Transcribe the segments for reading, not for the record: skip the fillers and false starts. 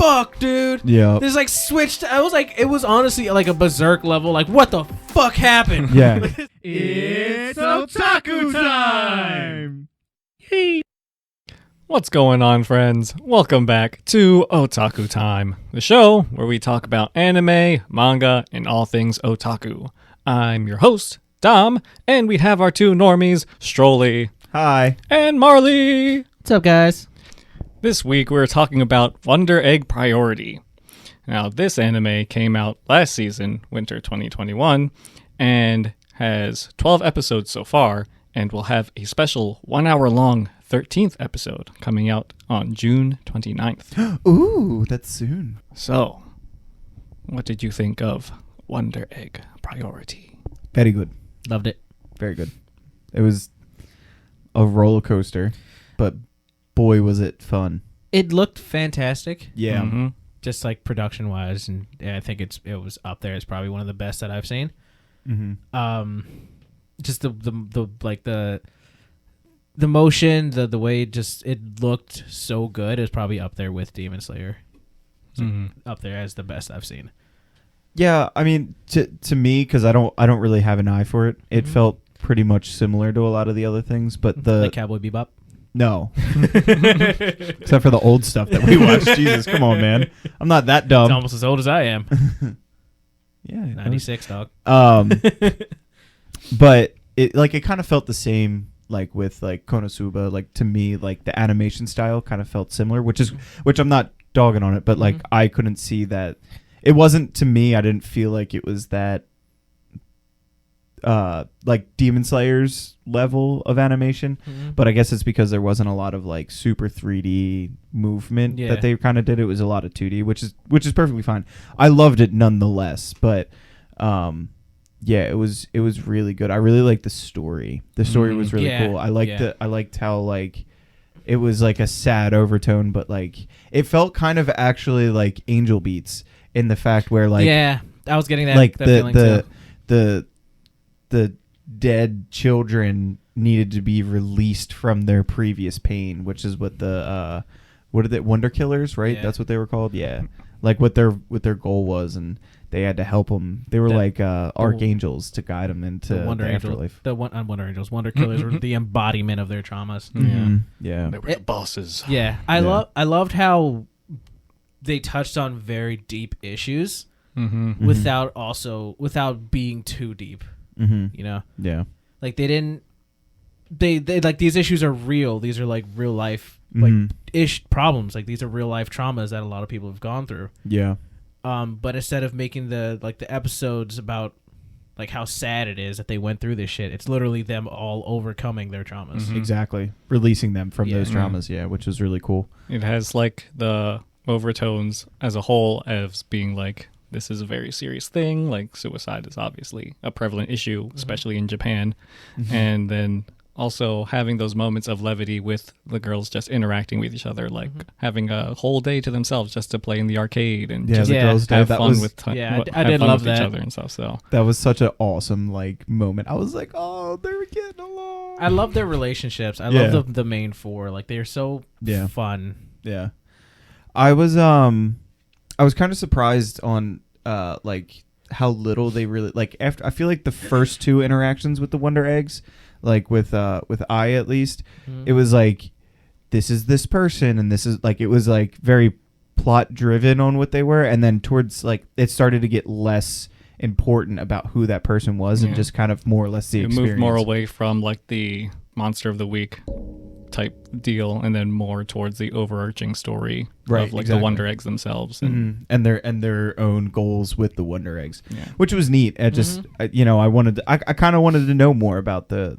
fuck, dude? Yeah. There's like switched. I was like, it was honestly like a berserk level. Like, what the fuck happened? Yeah. It's Otaku time! Hey. What's going on, friends? Welcome back to Otaku Time, the show where we talk about anime, manga, and all things otaku. I'm your host, Dom, and we have our two normies, Strolly Hi. and Marley. What's up, guys? This week we're talking about Wonder Egg Priority. Now, this anime came out last season, winter 2021, and has 12 episodes so far, and will have a special 1 hour long 13th episode coming out on June 29th. Ooh, that's soon. So, what did you think of Wonder Egg Priority? Very good. Loved it. Very good. It was a roller coaster, but boy, was it fun. It looked fantastic. Yeah. Mm-hmm. Just like production wise, and I think it was up there. It's probably one of the best that I've seen. Mm-hmm. Just the motion, the way it looked so good is probably up there with Demon Slayer. Up there as the best I've seen. Yeah, I mean, to me, because I don't really have an eye for it. It felt pretty much similar to a lot of the other things, but like Cowboy Bebop. No, except for the old stuff that we watched. Jesus, come on, man! I'm not that dumb. It's almost as old as I am. Yeah, 96, dog. But it kind of felt the same, like with like Konosuba. Like to me, like the animation style kind of felt similar, which I'm not dogging on it, but like I couldn't see that. It wasn't, to me, I didn't feel like it was that like Demon Slayer's level of animation, but I guess it's because there wasn't a lot of like super 3D movement that they kind of did. It was a lot of 2D, which is perfectly fine. I loved it nonetheless, but yeah, it was really good. I really liked the story. The story was really cool. I liked how like it was like a sad overtone, but like it felt kind of actually like Angel Beats in the fact where like I was getting that like that feeling too. the dead children needed to be released from their previous pain, which is what the what are they, Wonder Killers, right? Yeah. That's what they were called. Yeah, like what their goal was, and they had to help them. They were like archangels to guide them into the Wonder the Angels. afterlife. Wonder Angels, Wonder Killers were the embodiment of their traumas. Yeah. They were the bosses. Yeah, I loved how they touched on very deep issues without being too deep. You know, like they like these issues are real. These are like real life like ish problems. Like these are real life traumas that a lot of people have gone through. Yeah. But instead of making the episodes about like how sad it is that they went through this shit, it's literally them all overcoming their traumas. Exactly. Releasing them from those traumas. Yeah, which is really cool. It has like the overtones as a whole as being like, this is a very serious thing. Like suicide is obviously a prevalent issue, especially in Japan. And then also having those moments of levity with the girls just interacting with each other, like having a whole day to themselves just to play in the arcade and just the girls' day, have that fun was, with I did love each that. other and stuff. So that was such an awesome like moment. I was like, oh, they're getting along. I love their relationships. I love the main four. Like they're so fun. Yeah. I was kind of surprised on like how little they really like after. I feel like the first two interactions with the Wonder Eggs, like with I at least, it was like this is this person and this is like it was like very plot driven on what they were, and then towards like it started to get less important about who that person was and just kind of more or less the experience. Moved more away from like the monster of the week type deal and then more towards the overarching story of like the Wonder Eggs themselves and their own goals with the Wonder Eggs, which was neat. I just I kind of wanted to know more about the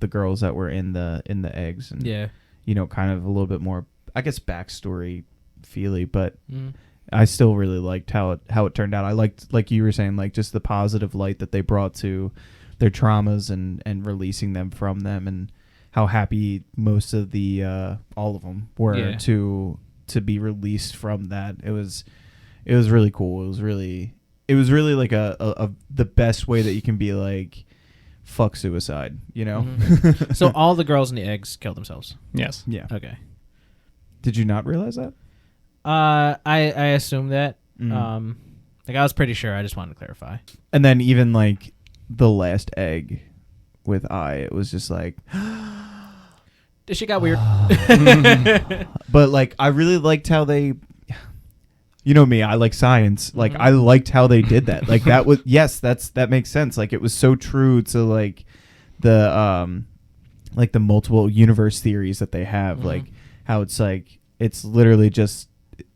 girls that were in the eggs and kind of a little bit more, I guess, backstory feely, but I still really liked how it turned out. I liked, like you were saying, like just the positive light that they brought to their traumas and releasing them from them, and how happy most of the all of them were to be released from that. It was really cool. It was really like a the best way that you can be like, fuck suicide, you know? So all the girls in the eggs killed themselves. yes. Yeah. Okay. Did you not realize that? I assume that. Like I was pretty sure. I just wanted to clarify. And then even like the last egg with it was just like. This shit got weird. But like I really liked how they. You know me, I like science. Like I liked how they did that. Like that was that makes sense. Like it was so true to like the multiple universe theories that they have. Like how it's like it's literally just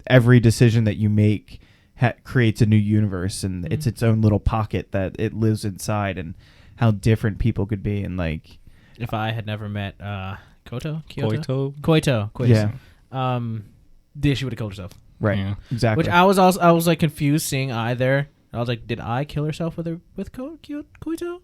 every decision that you make creates a new universe, and it's its own little pocket that it lives inside, and how different people could be. And like if I had never met Koito, yeah, she would have killed herself. Right. Yeah. Exactly. Which I was like confused seeing there. I was like, did I kill herself with Koito?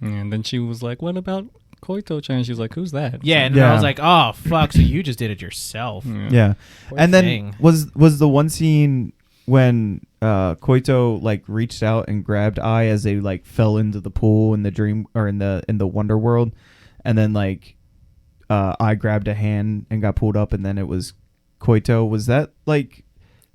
And then she was like, what about Koito-chan? She was like, who's that? Yeah, and then I was like, oh fuck, so you just did it yourself. Yeah. And then was the one scene when Koito like reached out and grabbed as they like fell into the pool in the dream or in the Wonder World, and then like grabbed a hand and got pulled up, and then it was Koito. Was that like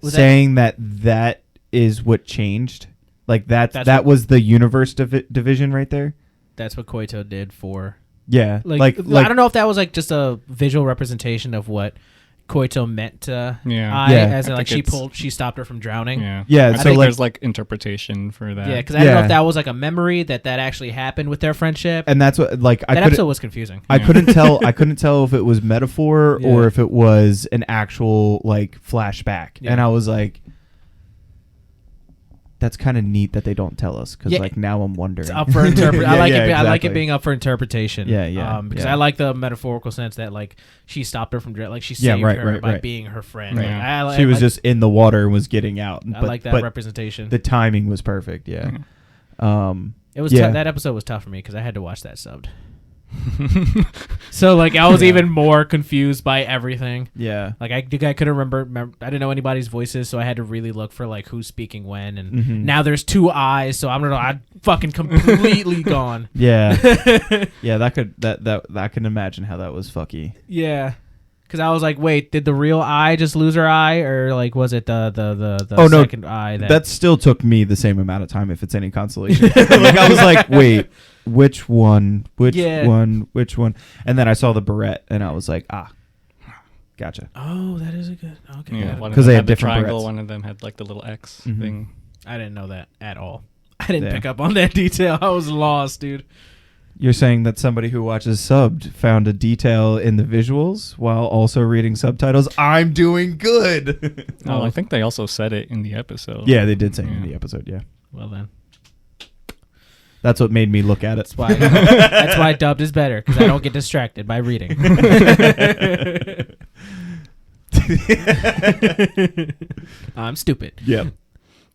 saying that is what changed? Like that was the universe division right there. That's what Koito did for. Yeah, like I don't know if that was like just a visual representation of what Koito meant to as in, like she stopped her from drowning. Yeah. I think there's like interpretation for that. Yeah, because I don't know if that was like a memory that actually happened with their friendship. And that's what like that episode was confusing. I couldn't tell. I couldn't tell if it was metaphor or if it was an actual like flashback. And I was like, that's kind of neat that they don't tell us, because like now I'm wondering. It's up for interpretation. I like it. Exactly. I like it being up for interpretation. Because I like the metaphorical sense that like she stopped her from like she saved her by being her friend. Right. Like, she was just in the water and was getting out. I like that representation. The timing was perfect. Yeah. It was that episode was tough for me because I had to watch that subbed. So like I was even more confused by everything. Yeah. Like I couldn't remember. I didn't know anybody's voices, so I had to really look for like who's speaking when. And now there's two eyes, so I'm fucking completely gone. Yeah. Yeah. I can imagine how that was fucky. Yeah. Because I was like, wait, did the real eye just lose her eye, or like was it the second eye? That still took me the same amount of time, if it's any consolation. Like I was like, wait, which one? Which one? And then I saw the barrette, and I was like, gotcha. Oh, that is a good. Okay. Yeah, because they had different triangle. Barrettes. One of them had like the little X thing. I didn't know that at all. I didn't pick up on that detail. I was lost, dude. You're saying that somebody who watches subbed found a detail in the visuals while also reading subtitles? I'm doing good. Oh, I think they also said it in the episode. Yeah, they did say it in the episode, yeah. Well then. That's what made me look at it. That's why dubbed is better, because I don't get distracted by reading. I'm stupid. Yeah.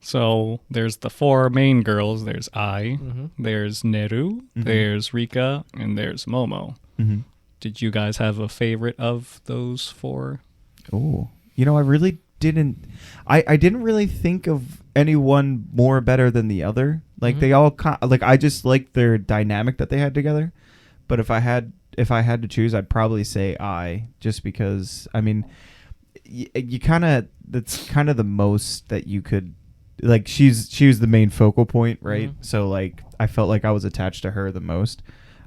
So there's the four main girls. There's there's Neru, there's Rika, and there's Momo. Did you guys have a favorite of those four? Oh, I really didn't. I didn't really think of anyone more better than the other. Like they all like I just liked their dynamic that they had together. But if I had to choose, I'd probably say just because I mean, you kind of that's kind of the most that you could. Like she was the main focal point, right? So like I felt like I was attached to her the most.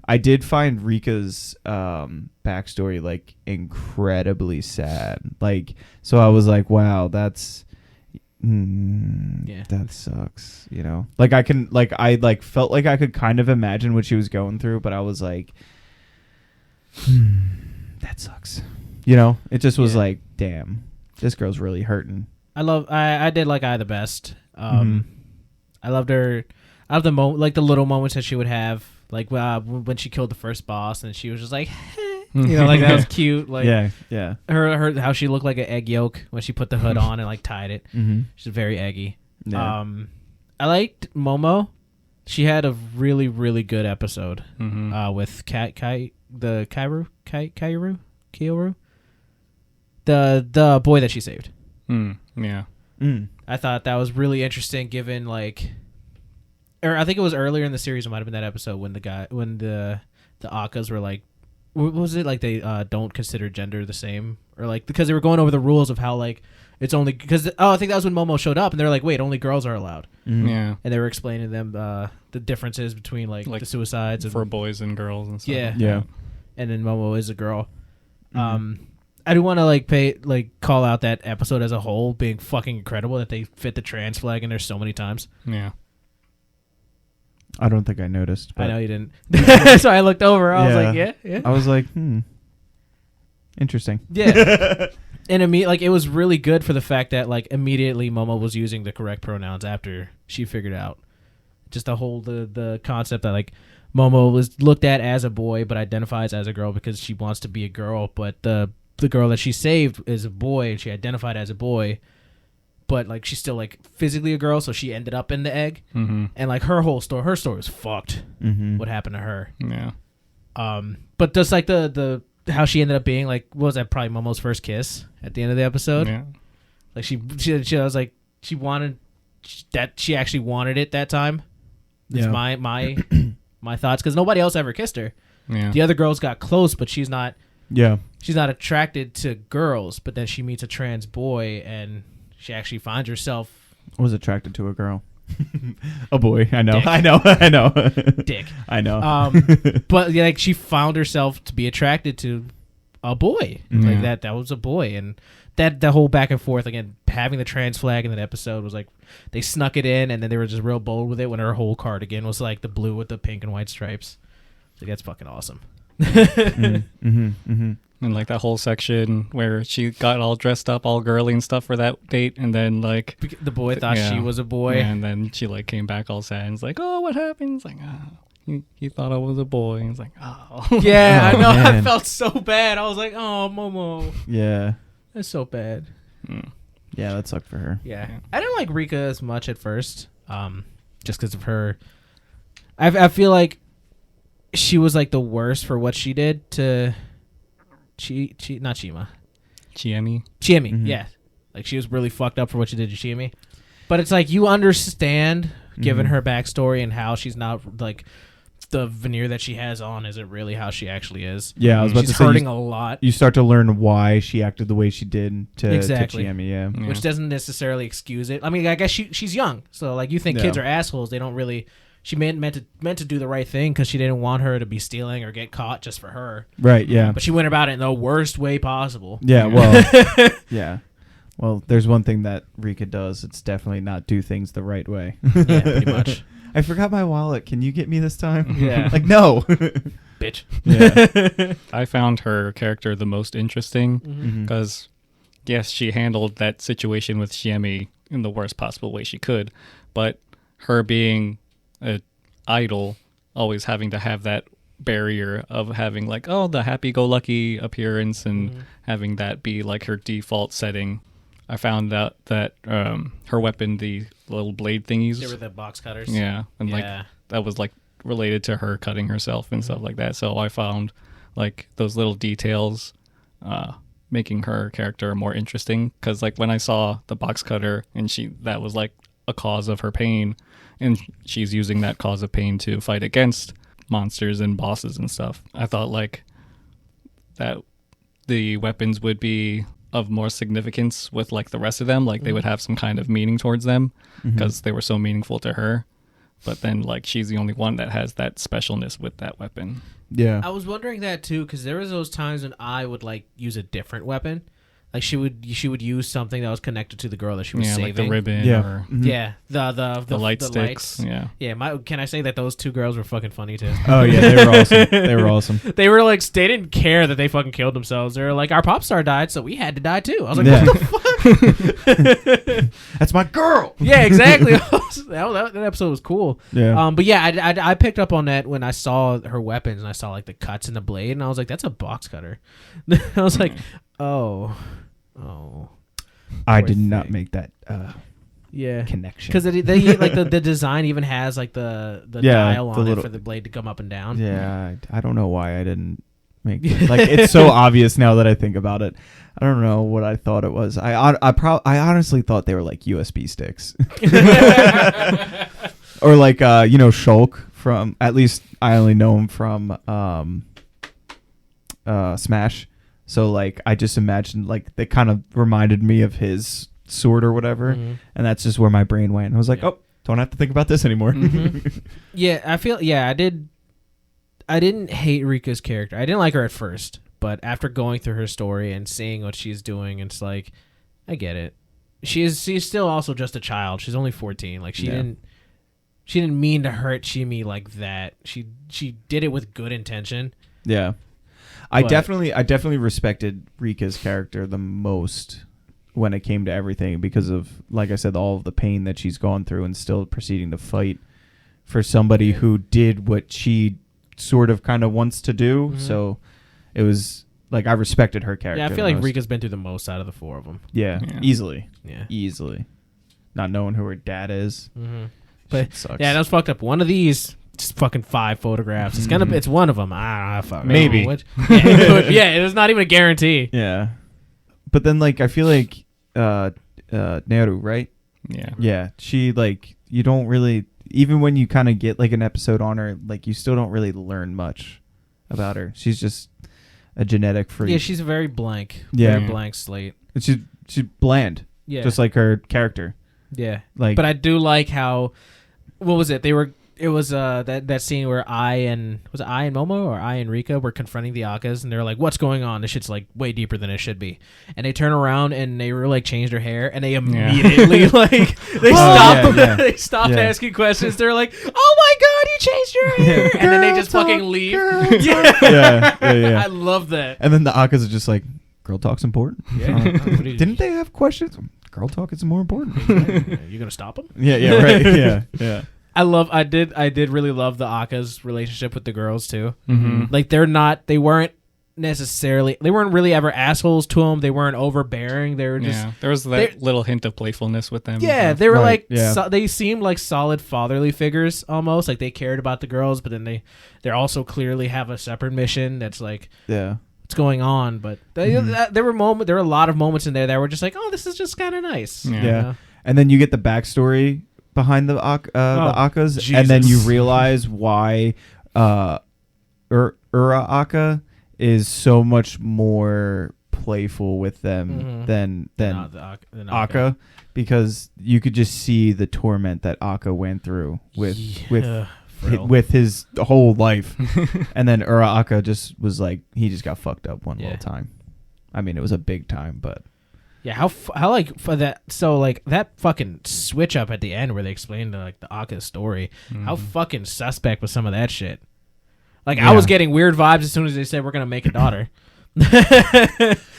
I did find Rika's backstory like incredibly sad. Like so I was like, wow, that's that sucks, Like I felt like I could kind of imagine what she was going through, but I was like that sucks. It just was like, damn, this girl's really hurting. I did like the best. I loved her. I love the like the little moments that she would have, like when she killed the first boss, and she was just like, like that was cute. Like yeah. Her how she looked like an egg yolk when she put the hood on and like tied it. She's very eggy. Yeah. I liked Momo. She had a really really good episode with Kyoru, the boy that she saved. Yeah. I thought that was really interesting, given or I think it was earlier in the series. It might have been that episode when the Akkas were like, what was it like? They don't consider gender the same or like because they were going over the rules of how like it's only because I think that was when Momo showed up and they were like, wait, only girls are allowed. Yeah, and they were explaining to them the differences between like the suicides for boys and girls and stuff. Yeah. And then Momo is a girl. I do want to call out that episode as a whole being fucking incredible that they fit the trans flag in there so many times. Yeah. I don't think I noticed. But I know you didn't. So I looked over. I was like, yeah. I was like, interesting. Yeah. And it was really good for the fact that like immediately Momo was using the correct pronouns after she figured out just the whole the concept that like Momo was looked at as a boy but identifies as a girl because she wants to be a girl, but the girl that she saved is a boy and she identified as a boy, but like she's still like physically a girl, so she ended up in the egg. And like her story was fucked. What happened to her? Yeah. But just like the how she ended up being like, what was that, probably Momo's first kiss at the end of the episode? Yeah. Like she was like she actually wanted it that time. That's my thoughts, because nobody else ever kissed her. Yeah. The other girls got close, but she's not. Yeah. She's not attracted to girls, but then she meets a trans boy and she actually finds herself. Was attracted to a girl. A boy. I know. Dick. I know. Dick. I know. But yeah, like she found herself to be attracted to a boy. Like that was a boy, and that the whole back and forth again, having the trans flag in that episode was like they snuck it in, and then they were just real bold with it when her whole cardigan was like the blue with the pink and white stripes. Like that's fucking awesome. And like that whole section where she got all dressed up all girly and stuff for that date, and then like the boy thought she was a boy, and then she like came back all sad and was like, oh, what happened? It's like, oh, he thought I was a boy. And he's like, oh. Yeah. Oh, I know. man. I felt so bad. I was like, oh, Momo, Yeah. that's so bad. Yeah, that sucked for her. Yeah. I didn't like Rika as much at first, just because of her. I feel like she was like the worst for what she did to not Chima. Chiemi. Yeah. Like she was really fucked up for what she did to Chiemi. But it's like you understand, given her backstory and how she's not like the veneer that she has on isn't really how she actually is. Yeah, I was about she's to say hurting a lot. You start to learn why she acted the way she did to Chiemi, yeah. Which doesn't necessarily excuse it. I mean, I guess she's young, so like you think kids are assholes. They don't really. She meant to do the right thing because she didn't want her to be stealing or get caught just for her. Right, yeah. But she went about it in the worst way possible. Yeah, well, yeah. Well, there's one thing that Rika does. It's definitely not do things the right way. Yeah, pretty much. I forgot my wallet. Can you get me this time? Yeah. Like, no. Bitch. Yeah. I found her character the most interesting because, yes, she handled that situation with Chiemi in the worst possible way she could. But her being an idol, always having to have that barrier of having like, oh, the happy-go-lucky appearance and having that be like her default setting. I found out that her weapon, the little blade thingies, They were the box cutters. yeah, and like that was like related to her cutting herself and stuff like that. So I found like those little details making her character more interesting, because like when I saw the box cutter and that was like a cause of her pain, and she's using that cause of pain to fight against monsters and bosses and stuff, I thought like that the weapons would be of more significance with like the rest of them, like they would have some kind of meaning towards them because they were so meaningful to her. But then like she's the only one that has that specialness with that weapon. Yeah. I was wondering that too, because there was those times when I would like use a different weapon. Like she would use something that was connected to the girl that she was saving. Like the ribbon. Yeah. Or Yeah, the light sticks. Lights. Yeah. Can I say that those two girls were fucking funny too? Oh yeah, they were awesome. They were awesome. They were like, they didn't care that they fucking killed themselves. They were like, our pop star died, so we had to die too. I was like, what the fuck? That's my girl. Yeah, exactly. that episode was cool. Yeah. But yeah, I picked up on that when I saw her weapons and I saw like the cuts in the blade, and I was like, that's a box cutter. I was like, oh. I did not make that connection, because they like the design even has like the dial on it for the blade to come up and down. Yeah, I don't know why I didn't make it. Like it's so obvious now that I think about it. I don't know what I thought it was. I honestly thought they were like USB sticks, or like Shulk from, at least I only know him from Smash. So like I just imagined like they kind of reminded me of his sword or whatever, and that's just where my brain went. I was like, oh, don't have to think about this anymore. Yeah, I feel I didn't hate Rika's character. I didn't like her at first, but after going through her story and seeing what she's doing, it's like I get it. She's still also just a child. She's only 14. Like she didn't mean to hurt Chimi like that. She did it with good intention. Yeah. I definitely respected Rika's character the most when it came to everything because of, like I said, all of the pain that she's gone through and still proceeding to fight for somebody who did what she sort of kind of wants to do. So it was like I respected her character. Yeah, I feel like Rika's been through the most out of the four of them. Yeah. Easily. Yeah, easily. Not knowing who her dad is. But sucks. Yeah, that was fucked up. One of these, just fucking 5 photographs. It's one of them. I don't know. Maybe. It's not even a guarantee. Yeah. But then like I feel like Neru, right? Yeah. Yeah. She like you don't really, even when you kind of get like an episode on her, like you still don't really learn much about her. She's just a genetic freak. Yeah, she's very blank. Yeah. Very blank slate. She's bland. Yeah. Just like her character. Yeah. Like, but I do like how, what was it? It was that scene where I and Momo or I and Rika were confronting the Akkas, and they're like, "What's going on? This shit's like way deeper than it should be." And they turn around and they were like changed her hair, and they immediately like they stopped asking questions. They're like, "Oh my god, you changed your hair!" And then they just fucking leave. Yeah. I love that. And then the Akkas are just like, "Girl talk's important." Yeah. Didn't they have questions? Girl talk is more important. You gonna stop them? Yeah. Right. Yeah. I did really love the Akka's relationship with the girls too. Like they weren't really ever assholes to them. They weren't overbearing. They were just there was that little hint of playfulness with them. Yeah, they were they seemed like solid fatherly figures almost. Like they cared about the girls, but then they also clearly have a separate mission that's like what's going on. But there were a lot of moments in there that were just like, oh, this is just kind of nice. Yeah. You know? And then you get the backstory behind the Akkas, Jesus. And then you realize why Ura Akka is so much more playful with them than Akka, because you could just see the torment that Akka went through with his whole life. And then Ura Akka just was like, he just got fucked up one little time. I mean, it was a big time, but yeah, how like for that, so like that fucking switch up at the end where they explained like the Akka story, how fucking suspect was some of that shit. Like I was getting weird vibes as soon as they said we're gonna make a daughter.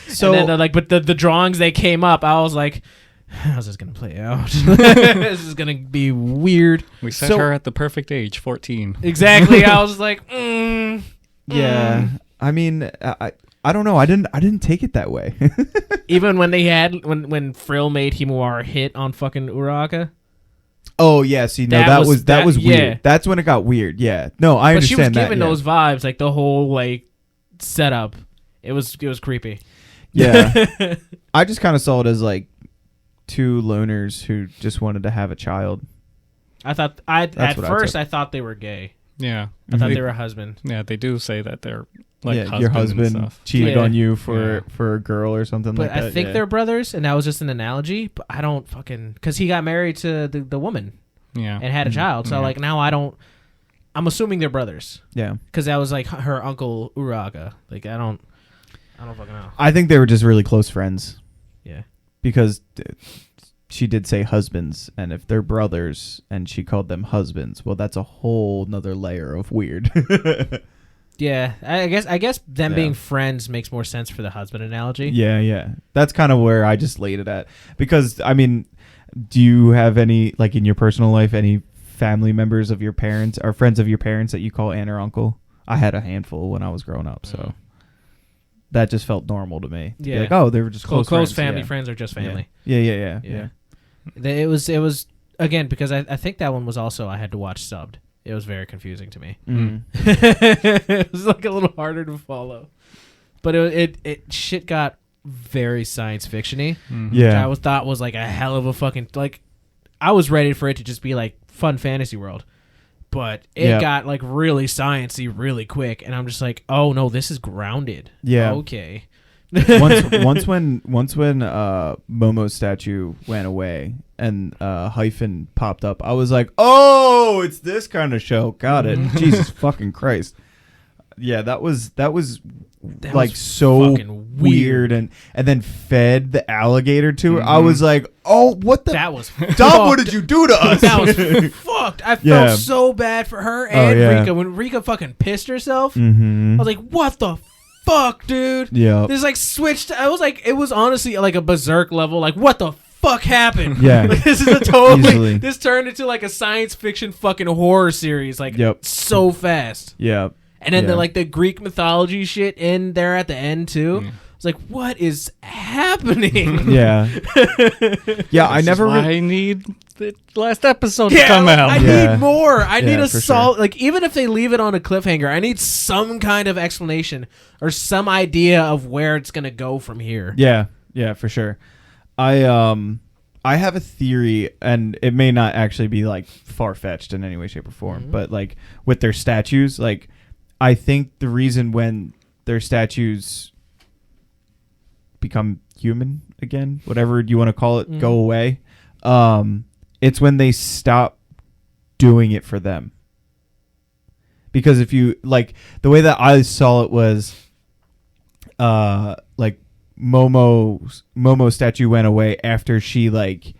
So and then, but the drawings they came up, I was like, how's this gonna play out? This is gonna be weird. We set her at the perfect age, 14. Exactly. I was like, yeah. I mean, I don't know. I didn't take it that way. Even when when Frill made Himawara hit on fucking Ura Akka. Oh yeah, see, no, that was weird. Yeah. That's when it got weird. Yeah, no, I understand that. But she was giving those vibes, like the whole like setup. It was creepy. Yeah, I just kind of saw it as like 2 loners who just wanted to have a child. I thought at first I thought they were gay. Yeah, I thought they were a husband. Yeah, they do say that they're like your husband cheated on you for a girl or something like that. But I think they're brothers, and that was just an analogy. But I don't fucking, because he got married to the woman, and had a child. So like now I'm assuming they're brothers. Yeah, because that was like her uncle Ura Akka. Like I don't fucking know. I think they were just really close friends. Yeah, because she did say husbands, and if they're brothers and she called them husbands, well, that's a whole nother layer of weird. Yeah, I guess them being friends makes more sense for the husband analogy. Yeah. That's kind of where I just laid it at. Because, I mean, do you have any, like in your personal life, any family members of your parents or friends of your parents that you call aunt or uncle? I had a handful when I was growing up, so that just felt normal to me. Yeah. Like, oh, they were just close friends. Family friends are just family. Yeah. It was, again, because I think that one was also, I had to watch subbed. It was very confusing to me. It was like a little harder to follow, but it shit got very science fictiony. Yeah, which I thought was like a hell of a fucking like. I was ready for it to just be like fun fantasy world, but it got like really sciencey really quick, and I'm just like, oh no, this is grounded. Yeah, okay, once when Momo's statue went away and Hyphen popped up, I was like, oh, it's this kind of show. Got it. Jesus fucking Christ. Yeah, that was like so weird and then fed the alligator to her. I was like, oh, what the? That was Dom, what did you do to us? That was fucked. I felt so bad for her and Rika when Rika fucking pissed herself. I was like, what the fuck, dude? Yeah. This like switched. I was like, it was honestly like a berserk level. Like, what the fuck happened? Yeah. Like, this is a totally. This turned into like a science fiction fucking horror series. Like, so fast. Yeah. And then the Greek mythology shit in there at the end too. It's like, what is happening? Yeah. Yeah, I never I need the last episode to come out. I need more. I need a solid, like, even if they leave it on a cliffhanger, I need some kind of explanation or some idea of where it's gonna go from here. Yeah. Yeah, for sure. I have a theory, and it may not actually be like far-fetched in any way, shape, or form, but like with their statues, like I think the reason when their statues become human again, whatever you want to call it, go away, it's when they stop doing it for them. Because if you, like, the way that I saw it was, like, Momo's statue went away after she, like,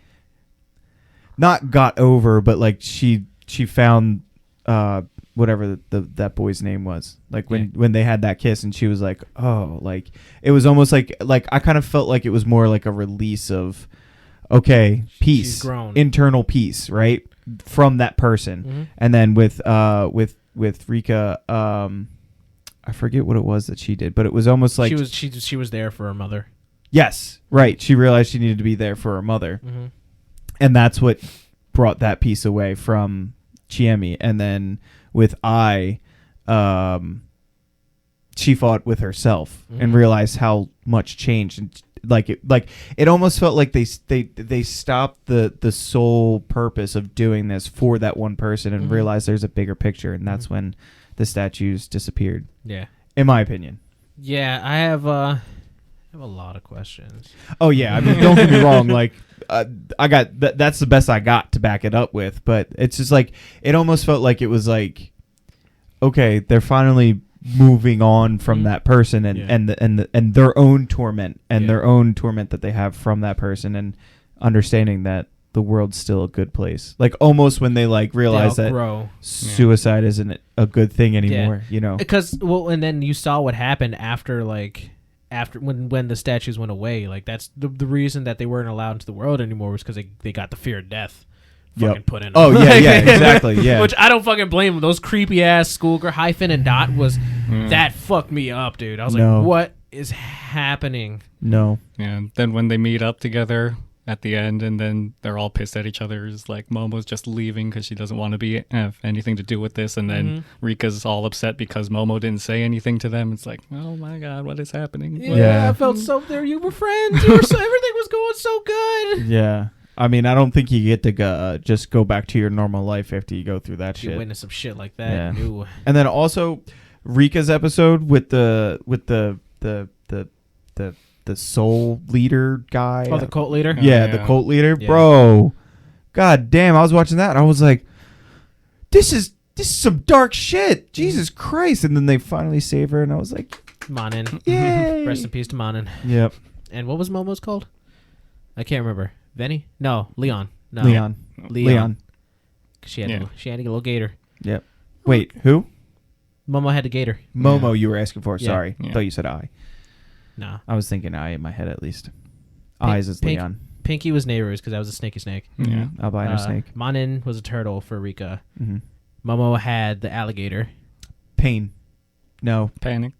not got over, but, like, she found, whatever that boy's name was, like when they had that kiss, and she was like, oh, like it was almost like I kind of felt like it was more like a release of, okay, peace, internal peace, right, from that person. And then with Rika, I forget what it was that she did, but it was almost like she was there for her mother. Yes, right. She realized she needed to be there for her mother, and that's what brought that piece away from Chiemi. And then with she fought with herself and realized how much changed, and it almost felt like they stopped the sole purpose of doing this for that one person and realized there's a bigger picture, and that's when the statues disappeared. Yeah, in my opinion. Yeah, I have a lot of questions. Oh yeah, I mean, don't get me wrong, like I got that's the best I got to back it up with, but it's just like it almost felt like it was like, okay, they're finally moving on from that person and their own torment and their own torment that they have from that person, and understanding that the world's still a good place. Like almost when they like realize that suicide isn't a good thing anymore, you know? Because and then you saw what happened after when the statues went away. Like that's the reason that they weren't allowed into the world anymore, was because they got the fear of death fucking put in them. Oh yeah, exactly, yeah. Which I don't fucking blame them. Those creepy ass schoolgirl Hyphen and Dot was that fucked me up, dude. I was like, what is happening? No. Yeah. And then when they meet up together at the end, and then they're all pissed at each other. It's like Momo's just leaving because she doesn't want to have anything to do with this, and then Rika's all upset because Momo didn't say anything to them. It's like, oh my god, what is happening? Yeah, I felt so there. You were friends. Everything was going so good. Yeah. I mean, I don't think you get to just go back to your normal life after you go through that shit. You witness some shit like that. Yeah. And then also Rika's episode with the soul leader guy. Oh, the cult leader? Yeah, the cult leader. Yeah. Bro. God damn, I was watching that and I was like, this is some dark shit. Jesus Christ. And then they finally save her and I was like, Manin. Yay. Rest in peace to Manin. Yep. And what was Momo's called? I can't remember. Venny? No, Leon. No. Leon. She had a little gator. Yep. Wait, who? Momo had the gator. Momo you were asking for. Sorry. Yeah. I thought you said I. No. I was thinking I in my head at least. Eyes is Leon. Pinky was Nehru's because that was a snaky snake. Yeah. Albino snake. Manin was a turtle for Rika. Momo had the alligator. Pain. No. Panic.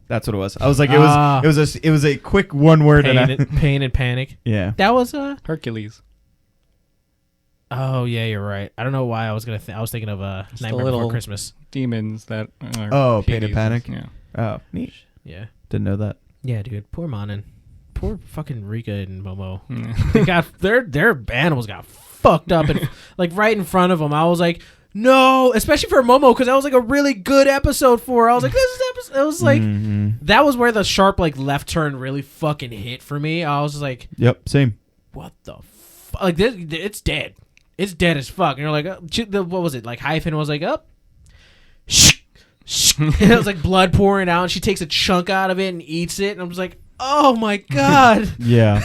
That's what it was. I was like, it was a quick one word. Pain and panic. Yeah. That was Hercules. Oh yeah, you're right. I don't know why I was I was thinking of Nightmare Before Christmas. Demons that are Pain and Panic. Yeah. Oh, neat. Yeah. Didn't know that. Yeah, dude. Poor Manin. Poor fucking Rika and Momo. They got their animals got fucked up and like right in front of them. I was like, no, especially for Momo, because that was like a really good episode for her. I was like, this is episode. It was like that was where the sharp like left turn really fucking hit for me. I was just like, yep, same. What the fuck? Like this, it's dead. It's dead as fuck. And you're like, what was it? Like Hyphen was like, up. And it was like blood pouring out, and she takes a chunk out of it and eats it, and I'm just like, oh my god. Yeah.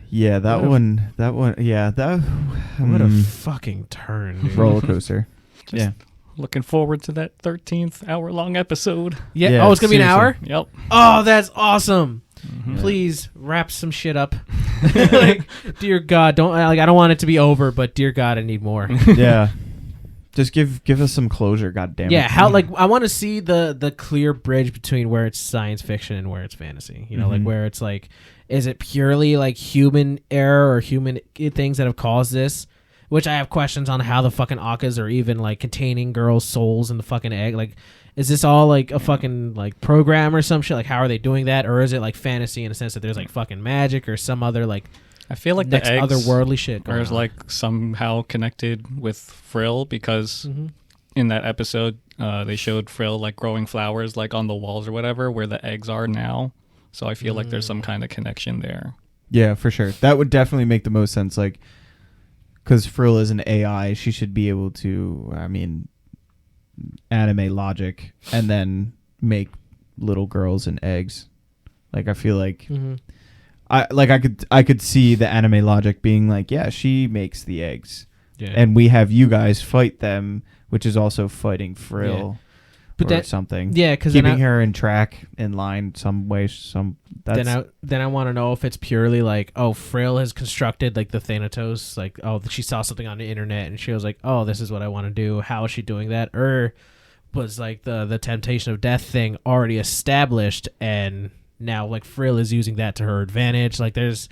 Yeah, that one. Yeah, that. What a fucking turn, dude. Roller coaster. Yeah. Looking forward to that 13th hour-long episode. Yeah. Oh, it's gonna be an hour. Yep. Oh, that's awesome. Please wrap some shit up. Like, dear God, I don't want it to be over, but dear God, I need more. Yeah. Just give us some closure, goddamn. Yeah, how like I want to see the clear bridge between where it's science fiction and where it's fantasy. You know, like where it's like, is it purely like human error or human things that have caused this? Which I have questions on how the fucking Akkas are even like containing girls' souls in the fucking egg. Like, is this all like a fucking like program or some shit? Like, how are they doing that? Or is it like fantasy in a sense that there's like fucking magic or some other like I feel like next the eggs otherworldly shit are like somehow connected with Frill because in that episode they showed Frill like growing flowers like on the walls or whatever where the eggs are now. So I feel like there's some kind of connection there. Yeah, for sure. That would definitely make the most sense. Like, because Frill is an AI, she should be able to, I mean, anime logic and then make little girls and eggs. Like, I feel like I could see the anime logic being like, yeah, she makes the eggs, and we have you guys fight them, which is also fighting Frill, or something. Yeah, because keeping her in track, in line, some way, then I want to know if it's purely like, oh, Frill has constructed like the Thanatos, like, oh, she saw something on the internet and she was like, oh, this is what I want to do. How is she doing that? Or was like the temptation of death thing already established and now like Frill is using that to her advantage? Like there's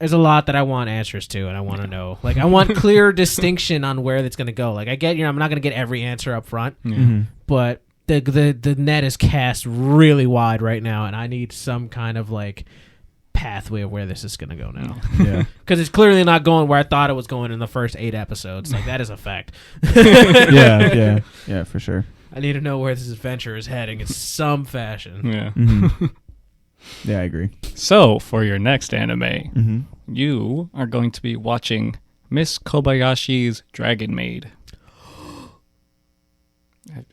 a lot that I want answers to, and I want to know. Like I want clear distinction on where that's going to go. Like I get, I'm not going to get every answer up front, but the net is cast really wide right now, and I need some kind of like pathway of where this is going to go now. Yeah, because it's clearly not going where I thought it was going in the first 8 episodes. Like that is a fact. yeah, for sure. I need to know where this adventure is heading in some fashion. Yeah. Yeah, I agree. So, for your next anime, you are going to be watching Miss Kobayashi's Dragon Maid.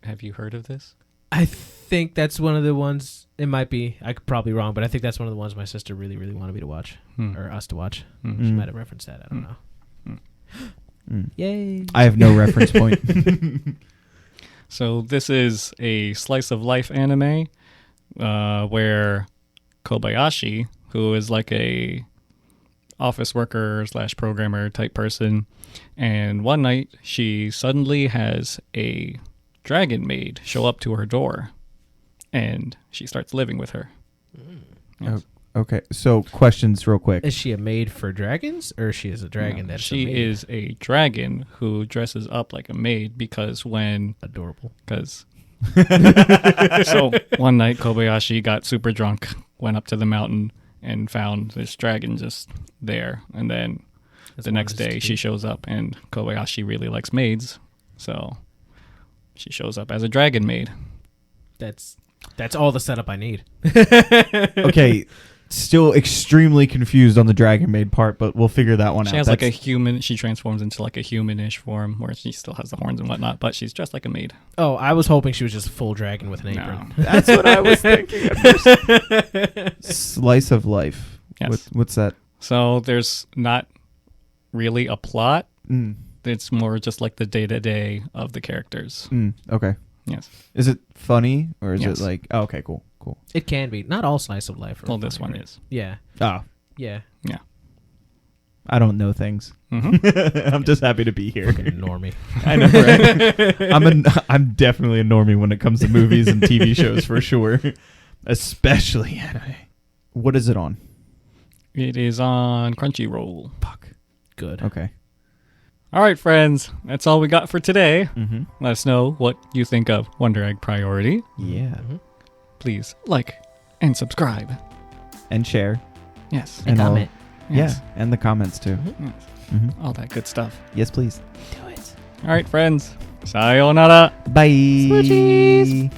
Have you heard of this? I think that's one of the ones. It might be. I could probably be wrong, but I think that's one of the ones my sister really, really wanted me to watch, or us to watch. She might have referenced that. I don't know. Yay! I have no reference point. So this is a slice of life anime where Kobayashi, who is like a office worker / programmer type person, and one night she suddenly has a dragon maid show up to her door, and she starts living with her. Yes. Okay, so questions real quick. Is she a maid for dragons, or she is a dragon that's she a maid? is a dragon who dresses up like a maid because when... Adorable. Because... So one night Kobayashi got super drunk, went up to the mountain, and found this dragon just there. And then the next day she shows up, and Kobayashi really likes maids, so she shows up as a dragon maid. That's all the setup I need. Okay, still extremely confused on the dragon maid part, but we'll figure that one out. She has like a human. She transforms into like a humanish form where she still has the horns and whatnot, but she's dressed like a maid. Oh, I was hoping she was just full dragon with an apron. No. That's what I was thinking. Slice of life. Yes. What's that? So there's not really a plot. It's more just like the day-to-day of the characters. Okay. Yes. Is it funny or is it like... Oh, okay, cool. It can be. Not all slice of life. Well, this one is. Yeah. Oh. Yeah. Yeah. I don't know things. I'm just happy to be here. Fucking normie. I know, right? I'm definitely a normie when it comes to movies and TV shows for sure. Especially anime. What is it on? It is on Crunchyroll. Fuck. Good. Okay. All right, friends. That's all we got for today. Let us know what you think of Wonder Egg Priority. Yeah. Please like and subscribe. And share. Yes. And comment. Yeah, and the comments too. Yes. all that good stuff. Yes, please. Do it. All right, friends. Sayonara. Bye. Smoochies.